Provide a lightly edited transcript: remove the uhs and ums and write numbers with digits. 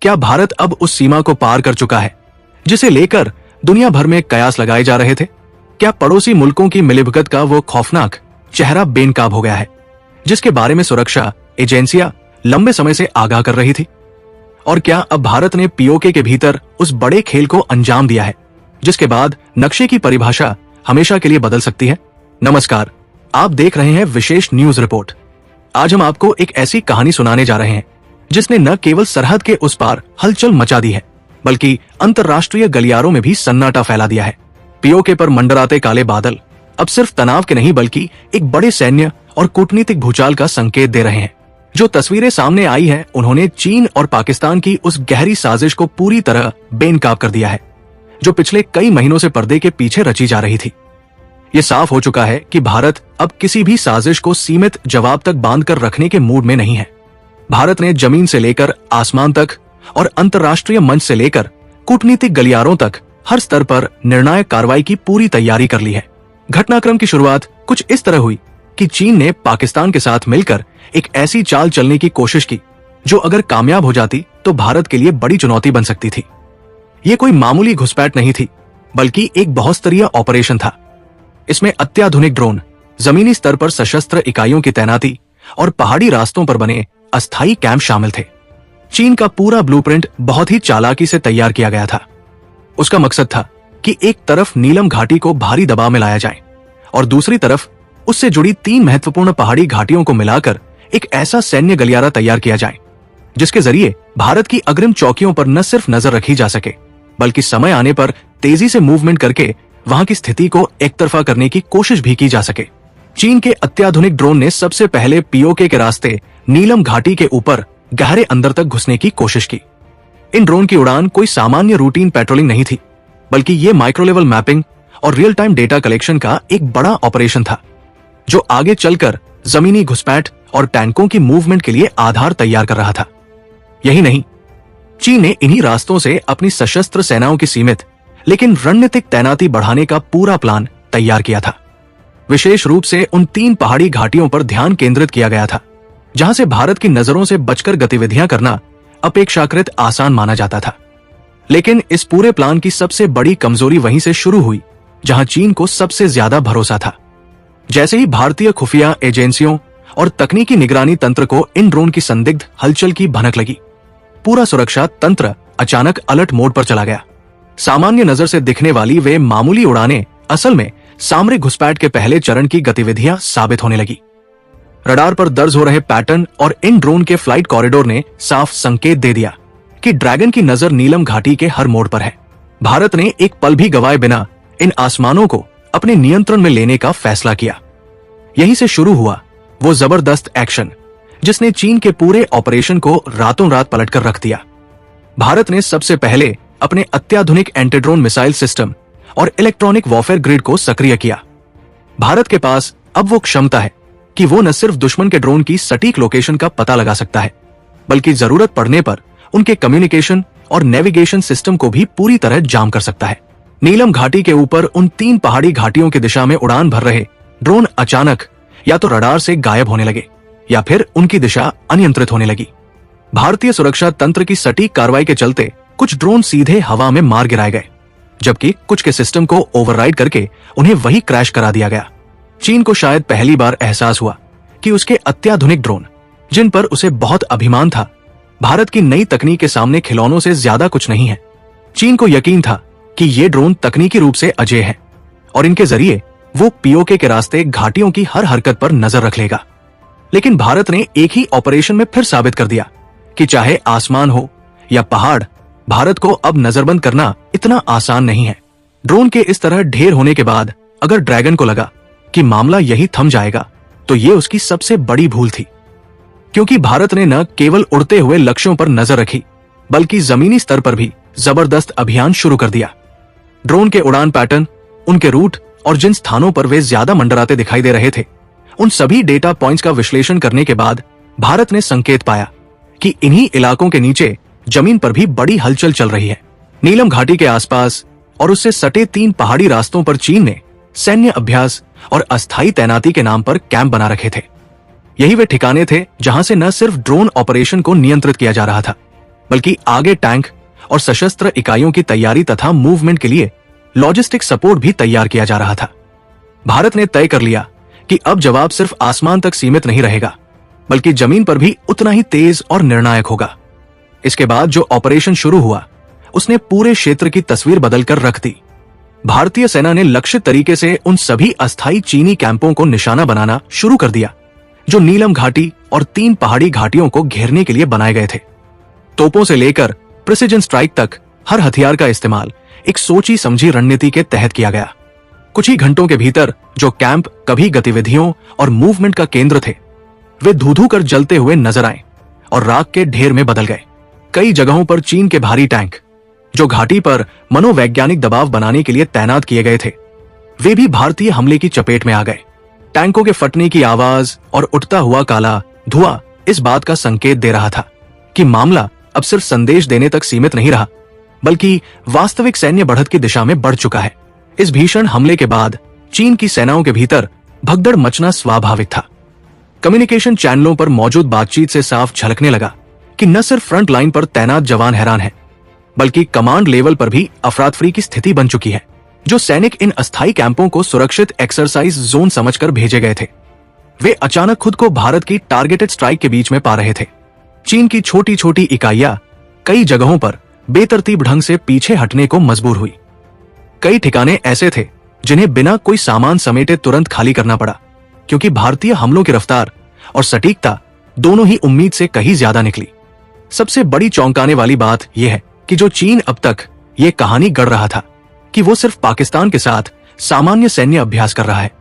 क्या भारत अब उस सीमा को पार कर चुका है जिसे लेकर दुनिया भर में कयास लगाए जा रहे थे? क्या पड़ोसी मुल्कों की मिलीभगत का वो खौफनाक चेहरा बेनकाब हो गया है जिसके बारे में सुरक्षा एजेंसियां लंबे समय से आगाह कर रही थी? और क्या अब भारत ने पीओके के भीतर उस बड़े खेल को अंजाम दिया है जिसके बाद नक्शे की परिभाषा हमेशा के लिए बदल सकती है? नमस्कार, आप देख रहे हैं विशेष न्यूज रिपोर्ट। आज हम आपको एक ऐसी कहानी सुनाने जा रहे हैं जिसने न केवल सरहद के उस पार हलचल मचा दी है बल्कि अंतर्राष्ट्रीय गलियारों में भी सन्नाटा फैला दिया है। पीओके पर मंडराते काले बादल अब सिर्फ तनाव के नहीं बल्कि एक बड़े सैन्य और कूटनीतिक भूचाल का संकेत दे रहे हैं। जो तस्वीरें सामने आई हैं, उन्होंने चीन और पाकिस्तान की उस गहरी साजिश को पूरी तरह बेनकाब कर दिया है जो पिछले कई महीनों से पर्दे के पीछे रची जा रही थी। ये साफ हो चुका है कि भारत अब किसी भी साजिश को सीमित जवाब तक बांध कर रखने के मूड में नहीं है। भारत ने जमीन से लेकर आसमान तक और अंतर्राष्ट्रीय मंच से लेकर कूटनीतिक गलियारों तक हर स्तर पर निर्णायक कार्रवाई की पूरी तैयारी कर ली है। घटनाक्रम की शुरुआत कुछ इस तरह हुई कि चीन ने पाकिस्तान के साथ मिलकर एक ऐसी चाल चलने की कोशिश की जो अगर कामयाब हो जाती तो भारत के लिए बड़ी चुनौती बन सकती थी। ये कोई मामूली घुसपैठ नहीं थी बल्कि एक बहुस्तरीय ऑपरेशन था। इसमें अत्याधुनिक ड्रोन, जमीनी स्तर पर सशस्त्र इकाइयों की तैनाती और पहाड़ी रास्तों पर बने अस्थायी कैंप शामिल थे। चीन का पूरा ब्लूप्रिंट बहुत ही चालाकी से तैयार किया गया था। उसका मकसद था कि एक तरफ नीलम घाटी को भारी दबाव में लाया जाए और दूसरी तरफ उससे जुड़ी 3 महत्वपूर्ण पहाड़ी घाटियों को मिलाकर एक ऐसा सैन्य गलियारा तैयार किया जाए जिसके जरिए भारत की अग्रिम चौकियों पर न सिर्फ नजर रखी जा सके बल्कि समय आने पर तेजी से मूवमेंट करके वहां की स्थिति को एक तरफा करने की कोशिश भी की जा सके। चीन के अत्याधुनिक ड्रोन ने सबसे पहले पीओके के रास्ते नीलम घाटी के ऊपर गहरे अंदर तक घुसने की कोशिश की। इन ड्रोन की उड़ान कोई सामान्य रूटीन पेट्रोलिंग नहीं थी बल्कि ये माइक्रो लेवल मैपिंग और रियल टाइम डेटा कलेक्शन का एक बड़ा ऑपरेशन था जो आगे चलकर जमीनी घुसपैठ और टैंकों की मूवमेंट के लिए आधार तैयार कर रहा था। यही नहीं, चीन ने इन्हीं रास्तों से अपनी सशस्त्र सेनाओं की सीमित लेकिन रणनीतिक तैनाती बढ़ाने का पूरा प्लान तैयार किया था। विशेष रूप से उन 3 पहाड़ी घाटियों पर ध्यान केंद्रित किया गया था जहां से भारत की नजरों से बचकर गतिविधियां करना अपेक्षाकृत आसान माना जाता था। लेकिन इस पूरे प्लान की सबसे बड़ी कमजोरी वहीं से शुरू हुई जहां चीन को सबसे ज्यादा भरोसा था। जैसे ही भारतीय खुफिया एजेंसियों और तकनीकी निगरानी तंत्र को इन ड्रोन की संदिग्ध हलचल की भनक लगी, पूरा सुरक्षा तंत्र अचानक अलर्ट मोड पर चला गया। सामान्य नजर से दिखने वाली वे मामूली उड़ानें असल में सामरिक घुसपैठ के पहले चरण की गतिविधियां साबित होने लगी। रडार पर दर्ज हो रहे पैटर्न और इन ड्रोन के फ्लाइट कॉरिडोर ने साफ संकेत दे दिया कि ड्रैगन की नजर नीलम घाटी के हर मोड़ पर है। भारत ने एक पल भी गवाए बिना इन आसमानों को अपने नियंत्रण में लेने का फैसला किया। यहीं से शुरू हुआ वो जबरदस्त एक्शन जिसने चीन के पूरे ऑपरेशन को रातों रात पलटकर रख दिया। भारत ने सबसे पहले अपने अत्याधुनिक एंटी ड्रोन मिसाइल सिस्टम और इलेक्ट्रॉनिक वॉरफेयर ग्रिड को सक्रिय किया। भारत के पास अब वो क्षमता है कि वो न सिर्फ दुश्मन के ड्रोन की सटीक लोकेशन का पता लगा सकता है बल्कि जरूरत पड़ने पर उनके कम्युनिकेशन और नेविगेशन सिस्टम को भी पूरी तरह जाम कर सकता है। नीलम घाटी के ऊपर उन 3 पहाड़ी घाटियों की दिशा में उड़ान भर रहे ड्रोन अचानक या तो रडार से गायब होने लगे या फिर उनकी दिशा अनियंत्रित होने लगी। भारतीय सुरक्षा तंत्र की सटीक कार्रवाई के चलते कुछ ड्रोन सीधे हवा में मार गिराए गए जबकि कुछ के सिस्टम को ओवरराइड करके उन्हें वही क्रैश करा दिया गया। चीन को शायद पहली बार एहसास हुआ कि उसके अत्याधुनिक ड्रोन, जिन पर उसे बहुत अभिमान था, भारत की नई तकनीक के सामने खिलौनों से ज्यादा कुछ नहीं है। चीन को यकीन था कि ये ड्रोन तकनीकी रूप से अजेय है और इनके जरिए वो पीओके के रास्ते घाटियों की हर हरकत पर नजर रख लेगा। लेकिन भारत ने एक ही ऑपरेशन में फिर साबित कर दिया कि चाहे आसमान हो या पहाड़, भारत को अब नजरबंद करना इतना आसान नहीं है। ड्रोन के इस तरह ढेर होने के बाद अगर ड्रैगन को लगा कि मामला यही थम जाएगा तो ये उसकी सबसे बड़ी भूल थी, क्योंकि भारत ने न केवल उड़ते हुए लक्ष्यों पर नजर रखी बल्कि जमीनी स्तर पर भी जबरदस्त अभियान शुरू कर दिया। ड्रोन के उड़ान पैटर्न, उनके रूट और जिन स्थानों पर वे ज्यादा मंडराते दिखाई दे रहे थे, उन सभी डेटा पॉइंट्स का विश्लेषण करने के बाद भारत ने संकेत पाया कि इन्हीं इलाकों के नीचे जमीन पर भी बड़ी हलचल चल रही है। नीलम घाटी के आसपास और उससे सटे 3 पहाड़ी रास्तों पर चीन ने सैन्य अभ्यास और अस्थायी तैनाती के नाम पर कैंप बना रखे थे। यही वे ठिकाने थे जहां से न सिर्फ ड्रोन ऑपरेशन को नियंत्रित किया जा रहा था बल्कि आगे टैंक और सशस्त्र इकाइयों की तैयारी तथा मूवमेंट के लिए लॉजिस्टिक सपोर्ट भी तैयार किया जा रहा था। भारत ने तय कर लिया कि अब जवाब सिर्फ आसमान तक सीमित नहीं रहेगा, बल्कि जमीन पर भी उतना ही तेज और निर्णायक होगा। इसके बाद जो ऑपरेशन शुरू हुआ उसने पूरे क्षेत्र की तस्वीर बदलकर रख दी। भारतीय सेना ने लक्षित तरीके से उन सभी अस्थायी चीनी कैंपों को निशाना बनाना शुरू कर दिया जो नीलम घाटी और 3 पहाड़ी घाटियों को घेरने के लिए बनाए गए थे। तोपों से लेकर प्रिसिजन स्ट्राइक तक हर हथियार का इस्तेमाल एक सोची समझी रणनीति के तहत किया गया। कुछ ही घंटों के भीतर जो कैंप कभी गतिविधियों और मूवमेंट का केंद्र थे, वे धू-धू कर जलते हुए नजर आए और राख के ढेर में बदल गए। कई जगहों पर चीन के भारी टैंक जो घाटी पर मनोवैज्ञानिक दबाव बनाने के लिए तैनात किए गए थे, वे भी भारतीय हमले की चपेट में आ गए। टैंकों के फटने की आवाज और उठता हुआ काला धुआं इस बात का संकेत दे रहा था कि मामला अब सिर्फ संदेश देने तक सीमित नहीं रहा, बल्कि वास्तविक सैन्य बढ़त की दिशा में बढ़ चुका है। इस भीषण हमले के बाद चीन की सेनाओं के भीतर भगदड़ मचना स्वाभाविक था। कम्युनिकेशन चैनलों पर मौजूद बातचीत से साफ झलकने लगा कि न सिर्फ फ्रंट लाइन पर तैनात जवान हैरान हैं, बल्कि कमांड लेवल पर भी अफरातफरी की स्थिति बन चुकी है। जो सैनिक इन अस्थायी कैंपों को सुरक्षित एक्सरसाइज जोन समझकर भेजे गए थे, वे अचानक खुद को भारत की टारगेटेड स्ट्राइक के बीच में पा रहे थे। चीन की छोटी छोटी इकाइयां कई जगहों पर बेतरतीब ढंग से पीछे हटने को मजबूर हुई। कई ठिकाने ऐसे थे जिन्हें बिना कोई सामान समेटे तुरंत खाली करना पड़ा, क्योंकि भारतीय हमलों की रफ्तार और सटीकता दोनों ही उम्मीद से कहीं ज्यादा निकली। सबसे बड़ी चौंकाने वाली बात यह है कि जो चीन अब तक ये कहानी गढ़ रहा था कि वो सिर्फ पाकिस्तान के साथ सामान्य सैन्य अभ्यास कर रहा है,